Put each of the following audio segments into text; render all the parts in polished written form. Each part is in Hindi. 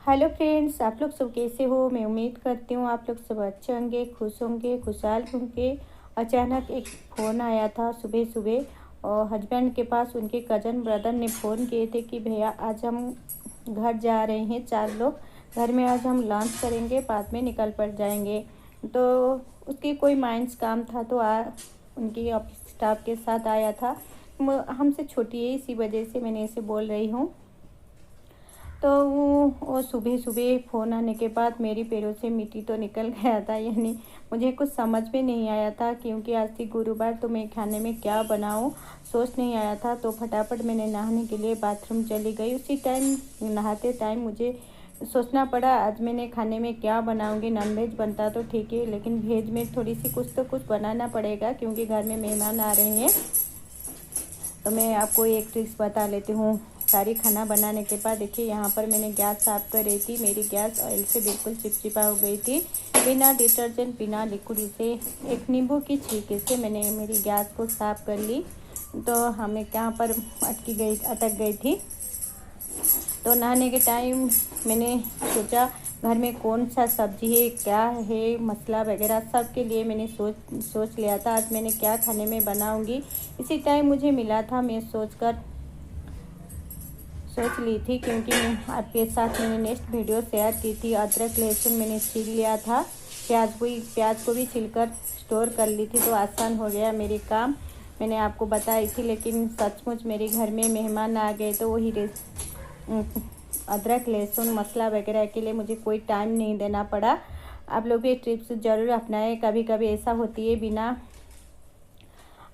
हेलो फ्रेंड्स, आप लोग सब कैसे हो। मैं उम्मीद करती हूँ आप लोग सब अच्छे होंगे, खुश होंगे, खुशहाल होंगे। अचानक एक फ़ोन आया था सुबह सुबह और हस्बैंड के पास उनके कज़न ब्रदर ने फ़ोन किए थे कि भैया आज हम घर जा रहे हैं, 4 लोग घर में आज हम लंच करेंगे, बाद में निकल पड़ जाएंगे। तो उसकी कोई माइंस काम था तो उनकी ऑफिस स्टाफ के साथ आया था। हमसे छोटी है, इसी वजह से मैंने इसे बोल रही हूँ। तो वो सुबह सुबह फ़ोन आने के बाद मेरी पैरों से मिट्टी तो निकल गया था। यानी मुझे कुछ समझ में नहीं आया था, क्योंकि आज थी गुरुवार, तो मैं खाने में क्या बनाऊं सोच नहीं आया था। तो फटाफट मैंने नहाने के लिए बाथरूम चली गई। उसी टाइम नहाते टाइम मुझे सोचना पड़ा आज मैंने खाने में क्या बनाऊंगी। नॉनवेज बनता तो ठीक है, लेकिन वेज में थोड़ी सी कुछ तो कुछ बनाना पड़ेगा, क्योंकि घर में मेहमान आ रहे हैं। तो मैं आपको एक ट्रिक्स बता लेती हूँ। सारी खाना बनाने के बाद देखिए, यहाँ पर मैंने गैस साफ़ कर रही थी। मेरी गैस ऑयल से बिल्कुल चिपचिपा हो गई थी। बिना डिटर्जेंट, बिना लिक्विड से, एक नींबू की छिलके से मैंने मेरी गैस को साफ़ कर ली। तो हमें यहाँ पर अटक गई थी। तो नहाने के टाइम मैंने सोचा घर में कौन सा सब्जी है, क्या है, मसाला वगैरह सब के लिए मैंने सोच लिया था आज मैंने क्या खाने में बनाऊंगी। इसी टाइम मुझे मिला था, मैं सोच ली थी, क्योंकि मैं आपके साथ मैंने नेक्स्ट वीडियो शेयर की थी। अदरक लहसुन मैंने छील लिया था, प्याज को भी छीलकर स्टोर कर ली थी, तो आसान हो गया मेरे काम। मैंने आपको बताई थी, लेकिन सचमुच मेरे घर में मेहमान आ गए तो वही अदरक लहसुन मसाला वगैरह के लिए मुझे कोई टाइम नहीं देना पड़ा। आप लोग भी टिप्स ज़रूर अपनाएं। कभी कभी ऐसा होती है, बिना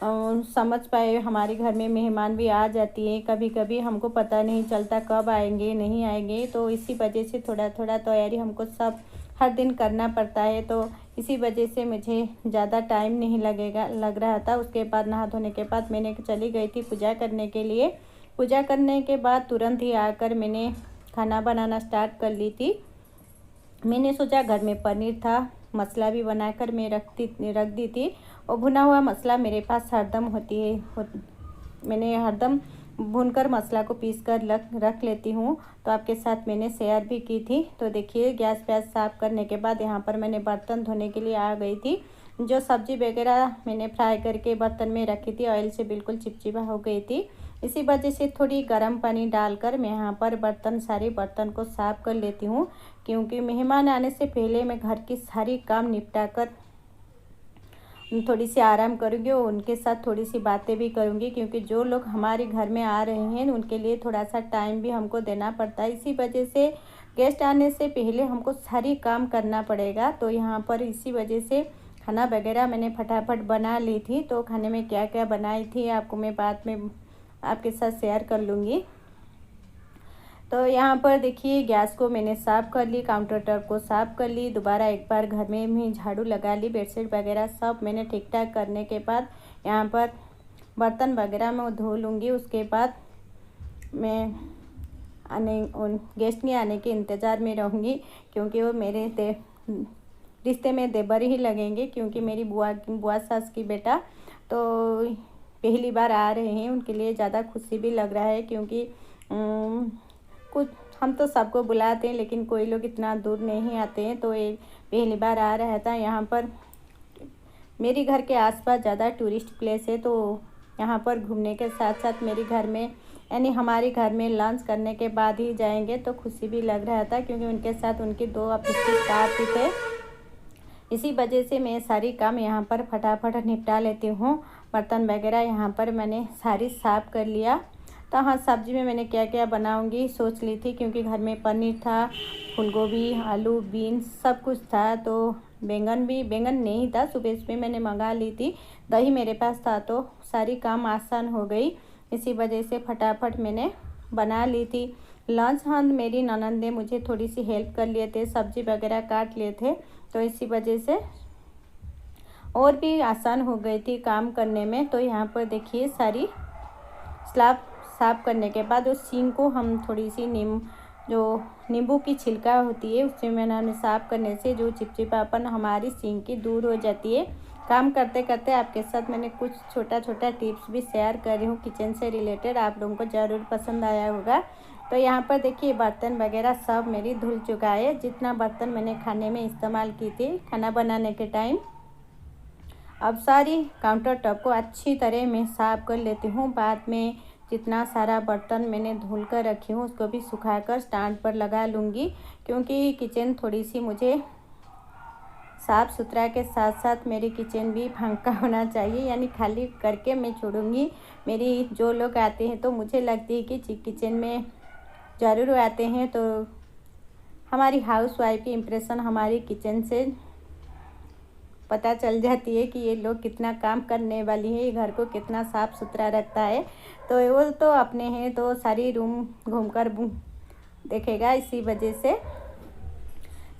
समझ पाए हमारे घर में मेहमान भी आ जाती है। कभी कभी हमको पता नहीं चलता कब आएंगे नहीं आएंगे, तो इसी वजह से थोड़ा थोड़ा तैयारी हमको सब हर दिन करना पड़ता है। तो इसी वजह से मुझे ज़्यादा टाइम नहीं लग रहा था। उसके बाद नहा धोने के बाद मैंने चली गई थी पूजा करने के लिए। पूजा करने के बाद तुरंत ही आकर मैंने खाना बनाना स्टार्ट कर ली थी। मैंने सोचा घर में पनीर था, मसाला भी बनाकर मैं रख दी थी, और भुना हुआ मसाला मेरे पास हरदम होती है। मैंने हरदम भूनकर मसाला को पीस कर रख लेती हूँ, तो आपके साथ मैंने शेयर भी की थी। तो देखिए, गैस साफ़ करने के बाद यहाँ पर मैंने बर्तन धोने के लिए आ गई थी। जो सब्जी वगैरह मैंने फ्राई करके बर्तन में रखी थी, ऑयल से बिल्कुल चिपचिपा हो गई थी। इसी वजह से थोड़ी गर्म पानी डालकर मैं यहाँ पर सारे बर्तन को साफ़ कर लेती हूँ, क्योंकि मेहमान आने से पहले मैं घर की सारी काम निपटा कर थोड़ी सी आराम करूँगी और उनके साथ थोड़ी सी बातें भी करूँगी, क्योंकि जो लोग हमारे घर में आ रहे हैं उनके लिए थोड़ा सा टाइम भी हमको देना पड़ता है। इसी वजह से गेस्ट आने से पहले हमको सारी काम करना पड़ेगा। तो यहाँ पर इसी वजह से खाना वगैरह मैंने फटाफट बना ली थी। तो खाने में क्या क्या बनाई थी आपको मैं बाद में आपके साथ शेयर कर लूँगी। तो यहाँ पर देखिए, गैस को मैंने साफ़ कर ली, काउंटर टॉप को साफ़ कर ली, दोबारा एक बार घर में भी झाड़ू लगा ली, बेडशीट वगैरह सब मैंने ठीक ठाक करने के बाद यहाँ पर बर्तन वगैरह मैं धो लूँगी। उसके बाद मैं गेस्ट के आने के इंतज़ार में रहूँगी, क्योंकि वो मेरे रिश्ते में देवर ही लगेंगे, क्योंकि मेरी बुआ सास की बेटा तो पहली बार आ रहे हैं। उनके लिए ज़्यादा खुशी भी लग रहा है, क्योंकि कुछ हम तो सबको बुलाते हैं, लेकिन कोई लोग इतना दूर नहीं आते हैं, तो ये पहली बार आ रहा था। यहाँ पर मेरे घर के आसपास ज़्यादा टूरिस्ट प्लेस है, तो यहाँ पर घूमने के साथ साथ मेरे घर में यानी हमारे घर में लंच करने के बाद ही जाएंगे, तो खुशी भी लग रहा था, क्योंकि उनके साथ उनके 2 ऑफिस के स्टाफ भी थे। इसी वजह से मैं सारी काम यहाँ पर फटाफट निपटा लेती हूँ। बर्तन वगैरह यहाँ पर मैंने सारी साफ़ कर लिया। तो हाँ, सब्ज़ी में मैंने क्या क्या बनाऊँगी सोच ली थी, क्योंकि घर में पनीर था, फूलगोभी, आलू, बीन्स सब कुछ था। तो बैंगन नहीं था, सुबह सुबह मैंने मंगा ली थी। दही मेरे पास था, तो सारी काम आसान हो गई। इसी वजह से फटाफट मैंने बना ली थी लंच। हाँ, मेरी ननद ने मुझे थोड़ी सी हेल्प कर लिए थे, सब्ज़ी वगैरह काट लिए थे, तो इसी वजह से और भी आसान हो गई थी काम करने में। तो यहाँ पर देखिए, सारी स्लैब साफ़ करने के बाद उस सींग को हम थोड़ी सी जो नींबू की छिलका होती है उससे मैंने साफ़ करने से जो चिपचिपापन हमारी सींग की दूर हो जाती है। काम करते करते आपके साथ मैंने कुछ छोटा छोटा टिप्स भी शेयर कर रही हूँ किचन से रिलेटेड, आप लोगों को ज़रूर पसंद आया होगा। तो यहाँ पर देखिए बर्तन वगैरह सब मेरी धुल चुका है। जितना बर्तन मैंने खाने में इस्तेमाल की थी खाना बनाने के टाइम, अब सारी काउंटर टॉप को अच्छी तरह मैं साफ़ कर लेती हूँ। बाद में जितना सारा बर्तन मैंने धुल कर रखी हूँ उसको भी सुखाकर स्टैंड पर लगा लूँगी, क्योंकि किचन थोड़ी सी मुझे साफ़ सुथरा के साथ साथ मेरी किचन भी फंका होना चाहिए, यानी खाली करके मैं छोड़ूंगी। मेरी जो लोग आते हैं तो मुझे लगती है कि किचन में ज़रूर आते हैं, तो हमारी हाउसवाइफ की इम्प्रेशन हमारी किचन से पता चल जाती है कि ये लोग कितना काम करने वाली है, ये घर को कितना साफ़ सुथरा रखता है। तो वो तो अपने हैं तो सारी रूम घूमकर देखेगा। इसी वजह से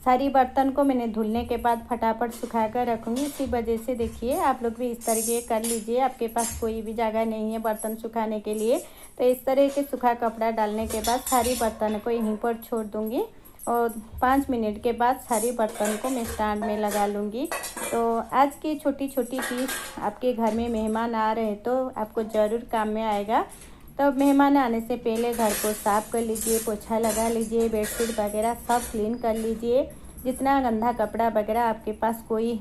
सारी बर्तन को मैंने धुलने के बाद फटाफट सुखा कर रखूँगी। इसी वजह से देखिए आप लोग भी इस तरीके कर लीजिए। आपके पास कोई भी जगह नहीं है बर्तन सुखाने के लिए, तो इस तरह के सूखा कपड़ा डालने के बाद सारी बर्तन को यहीं पर छोड़ दूँगी और 5 मिनट के बाद सारी बर्तन को मैं स्टैंड में लगा लूँगी। तो आज की छोटी छोटी चीज़ आपके घर में मेहमान आ रहे हैं तो आपको ज़रूर काम में आएगा। तो मेहमान आने से पहले घर को साफ़ कर लीजिए, पोछा लगा लीजिए, बेडशीट वगैरह सब क्लीन कर लीजिए। जितना गंदा कपड़ा वगैरह आपके पास, कोई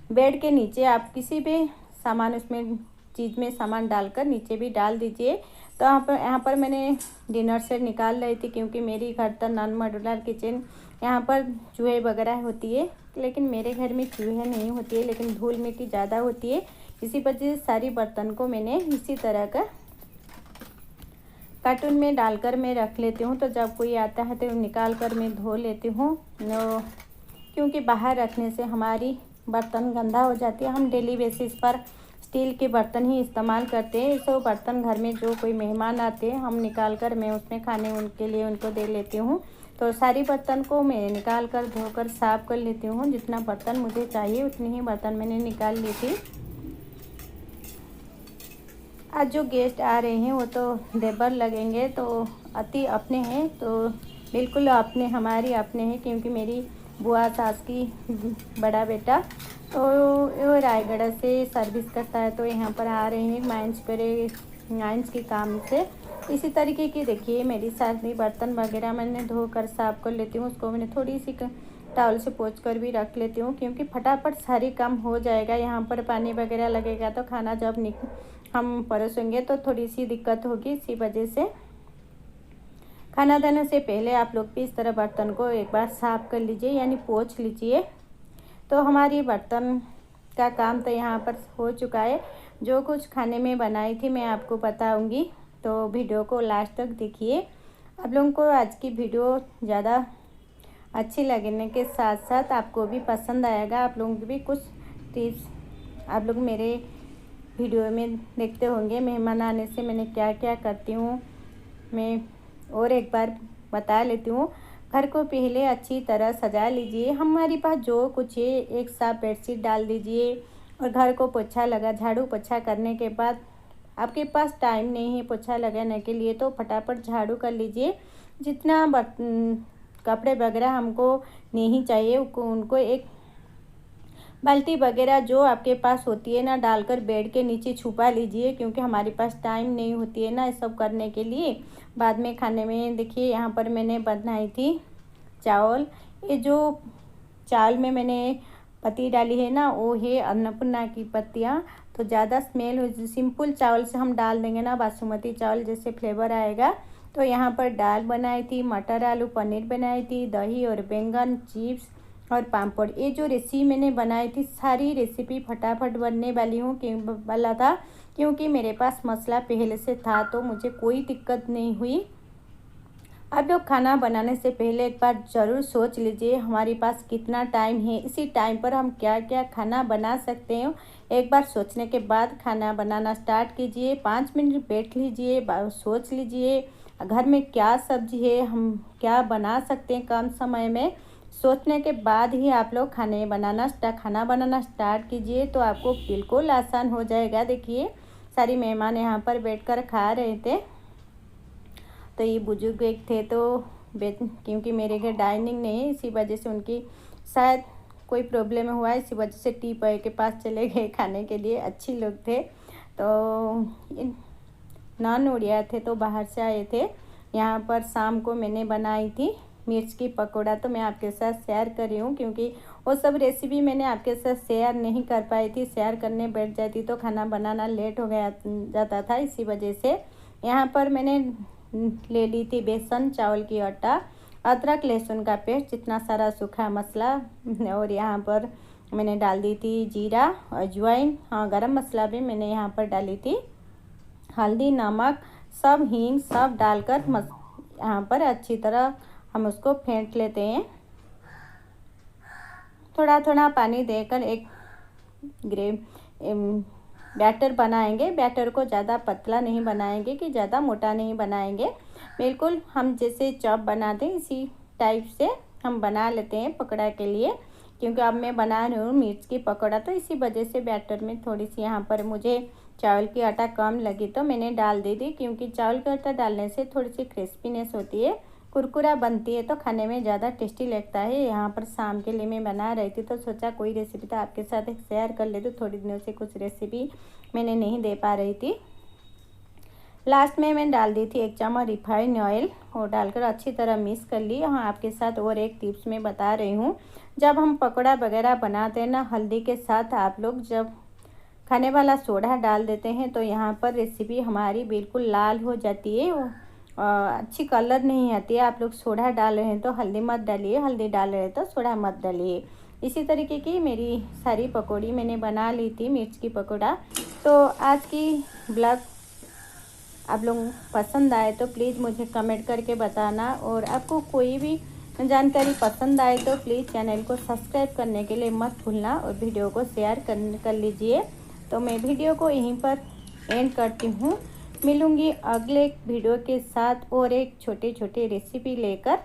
बेड के नीचे आप किसी भी सामान उसमें चीज़ में सामान डालकर नीचे भी डाल दीजिए। तो यहाँ पर मैंने डिनर सेट निकाल रही थी, क्योंकि मेरी घर तो नॉन मॉड्यूलर किचन, यहाँ पर चूहे वगैरह होती है, लेकिन मेरे घर में चूहे नहीं होती है, लेकिन धूल मिट्टी ज़्यादा होती है। इसी वजह से सारी बर्तन को मैंने इसी तरह का कार्टून में डालकर मैं रख लेती हूँ। तो जब कोई आता है तो निकाल कर मैं धो लेती हूँ, क्योंकि बाहर रखने से हमारी बर्तन गंदा हो जाती है। हम डेली बेसिस पर स्टील के बर्तन ही इस्तेमाल करते हैं। सो बर्तन घर में जो कोई मेहमान आते हैं हम निकाल कर मैं उसमें खाने उनके लिए उनको दे लेती हूँ। तो सारी बर्तन को मैं निकाल कर धोकर साफ़ कर लेती हूँ। जितना बर्तन मुझे चाहिए उतनी ही बर्तन मैंने निकाल ली थी। आज जो गेस्ट आ रहे हैं वो तो देवर लगेंगे, तो अति अपने हैं, तो बिल्कुल अपने हमारी अपने हैं, क्योंकि मेरी बुआ सास की बड़ा बेटा तो वो रायगढ़ से सर्विस करता है, तो यहाँ पर आ रहे हैं माइंस के काम से। इसी तरीके की देखिए मेरी सारी बर्तन वगैरह मैंने धोकर साफ़ कर लेती हूँ। उसको मैंने थोड़ी सी टॉवल से पोंछ कर भी रख लेती हूँ, क्योंकि फटाफट सारी काम हो जाएगा। यहाँ पर पानी वगैरह लगेगा तो खाना जब हम परोसेंगे तो थोड़ी सी दिक्कत होगी। इसी वजह से खाना देने से पहले आप लोग भी इस तरह बर्तन को एक बार साफ़ कर लीजिए, यानी पोंछ लीजिए। तो हमारी बर्तन का काम तो यहाँ पर हो चुका है। जो कुछ खाने में बनाई थी मैं आपको बताऊंगी, तो वीडियो को लास्ट तक देखिए। आप लोगों को आज की वीडियो ज़्यादा अच्छी लगने के साथ साथ आपको भी पसंद आएगा। आप लोगों की भी कुछ टिप्स आप लोग मेरे वीडियो में देखते होंगे। मेहमान आने से मैंने क्या क्या करती हूँ मैं और एक बार बता लेती हूँ। घर को पहले अच्छी तरह सजा लीजिए। हमारे पास जो कुछ है एक साफ बेडशीट डाल दीजिए और घर को पोछा लगा झाड़ू पोछा करने के बाद आपके पास टाइम नहीं है पोछा लगाने के लिए तो फटाफट झाड़ू कर लीजिए। जितना कपड़े वगैरह हमको नहीं चाहिए उनको एक बाल्टी वगैरह जो आपके पास होती है ना डालकर बेड के नीचे छुपा लीजिए, क्योंकि हमारे पास टाइम नहीं होती है ना ये सब करने के लिए। बाद में खाने में देखिए यहाँ पर मैंने बनाई थी चावल। ये जो चावल में मैंने पत्ती डाली है ना वो है अन्नपूर्णा की पत्तियाँ, तो ज़्यादा स्मेल हो। सिंपल चावल से हम डाल देंगे ना बासमती चावल जैसे फ्लेवर आएगा। तो यहाँ पर दाल बनाई थी, मटर आलू पनीर बनाई थी, दही और बैंगन चिप्स और पापड़। ये जो रेसिपी मैंने बनाई थी सारी रेसिपी फटाफट बनने वाला था, क्योंकि मेरे पास मसाला पहले से था तो मुझे कोई दिक्कत नहीं हुई। आप लोग खाना बनाने से पहले एक बार ज़रूर सोच लीजिए हमारे पास कितना टाइम है, इसी टाइम पर हम क्या क्या खाना बना सकते हैं। एक बार सोचने के बाद खाना बनाना स्टार्ट कीजिए। 5 मिनट बैठ लीजिए, सोच लीजिए घर में क्या सब्जी है, हम क्या बना सकते हैं कम समय में। सोचने के बाद ही आप लोग खाना बनाना स्टार्ट कीजिए, तो आपको बिल्कुल आसान हो जाएगा। देखिए सारी मेहमान यहाँ पर बैठकर खा रहे थे। तो ये बुजुर्ग एक थे तो क्योंकि मेरे घर डाइनिंग नहीं है इसी वजह से उनकी शायद कोई प्रॉब्लम हुआ है, इसी वजह से टी पॉय के पास चले गए खाने के लिए। अच्छी लोग थे, तो नॉन उड़िया थे तो बाहर से आए थे। यहाँ पर शाम को मैंने बनाई थी मिर्च की पकौड़ा, तो मैं आपके साथ शेयर कर रही हूँ, क्योंकि वो सब रेसिपी मैंने आपके साथ शेयर नहीं कर पाई थी। शेयर करने बैठ जाती तो खाना बनाना लेट हो गया जाता था, इसी वजह से। यहाँ पर मैंने ले ली थी बेसन, चावल की आटा, अदरक लहसुन का पेस्ट, जितना सारा सूखा मसाला, और यहाँ पर मैंने डाल दी थी जीरा, अजवाइन, हाँ गरम मसाला भी मैंने यहाँ पर डाली थी, हल्दी, नमक, सब हींग सब डालकर यहाँ पर अच्छी तरह हम उसको फेंट लेते हैं। थोड़ा थोड़ा पानी देकर एक बैटर बनाएंगे। बैटर को ज़्यादा पतला नहीं बनाएंगे कि ज़्यादा मोटा नहीं बनाएंगे, बिल्कुल हम जैसे चॉप बनाते हैं इसी टाइप से हम बना लेते हैं पकौड़ा के लिए। क्योंकि अब मैं बना रही हूँ मिर्च की पकौड़ा, तो इसी वजह से बैटर में थोड़ी सी यहाँ पर मुझे चावल की आटा कम लगी तो मैंने डाल दी थी। क्योंकि चावल का आटा डालने से थोड़ी सी क्रिस्पीनेस होती है, कुरकुरा बनती है, तो खाने में ज़्यादा टेस्टी लगता है। यहाँ पर शाम के लिए मैं बना रही थी, तो सोचा कोई रेसिपी तो आपके साथ एक शेयर कर लेती। थोड़ी दिनों से कुछ रेसिपी मैंने नहीं दे पा रही थी। लास्ट में मैं डाल दी थी 1 चम्मच रिफाइंड ऑयल, और डालकर अच्छी तरह मिक्स कर ली। हाँ आपके साथ और एक टिप्स मैं बता रही हूँ, जब हम पकौड़ा वगैरह बनाते हैं ना, हल्दी के साथ आप लोग जब खाने वाला सोडा डाल देते हैं तो यहाँ पर रेसिपी हमारी बिल्कुल लाल हो जाती है, अच्छी कलर नहीं आती है। आप लोग सोडा डाल रहे हैं तो हल्दी मत डालिए, हल्दी डाल रहे हैं तो सोडा मत डालिए। इसी तरीके की मेरी सारी पकौड़ी मैंने बना ली थी, मिर्च की पकौड़ा। तो आज की ब्लॉग आप लोग पसंद आए तो प्लीज़ मुझे कमेंट करके बताना, और आपको कोई भी जानकारी पसंद आए तो प्लीज़ चैनल को सब्सक्राइब करने के लिए मत भूलना, और वीडियो को शेयर कर लीजिए। तो मैं वीडियो को यहीं पर एंड करती हूँ। मिलूँगी अगले वीडियो के साथ और एक छोटी छोटी रेसिपी लेकर।